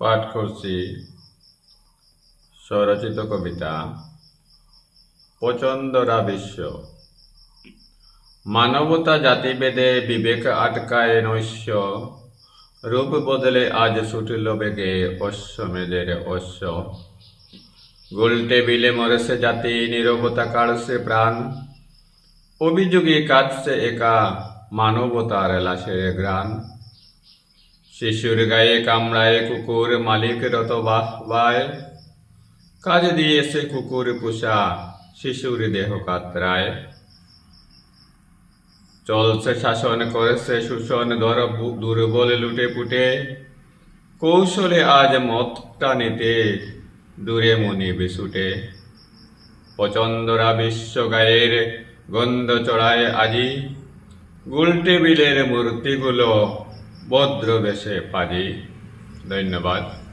পাঠ করছি স্বরচিত কবিতা প্রচণ্ডরা বিশ্ব। মানবতা জাতিভেদে বিবেক আটকায় নৈশ্য, রূপ বদলে আজ ছুটল বেগে অশ্বমেধের অশ্ব। গোলটে বিলে মরেছে জাতি, নীরবতা কাড়ছে প্রাণ, অভিযোগে কাঁদছে একা মানবতার লাশের গ্রাণ। শিশুর গায়ে কামড়ায় কুকুর, মালিক রত বাহবায়, কাজ দিয়েছে কুকুর পোষা শিশুর দেহ কাতরায়। চলছে শাসন, করেছে শোষণ, দুর্বল লুটে পুটে, কৌশলে আজ মতটা নিতে দূরে মনি বিছুটে। প্রচণ্ডরা বিশ্ব গায়ের গন্ধ চড়ায় আজি, গুলটে বিলের মূর্তিগুলো ভদ্র বেশে পাজি। ধন্যবাদ।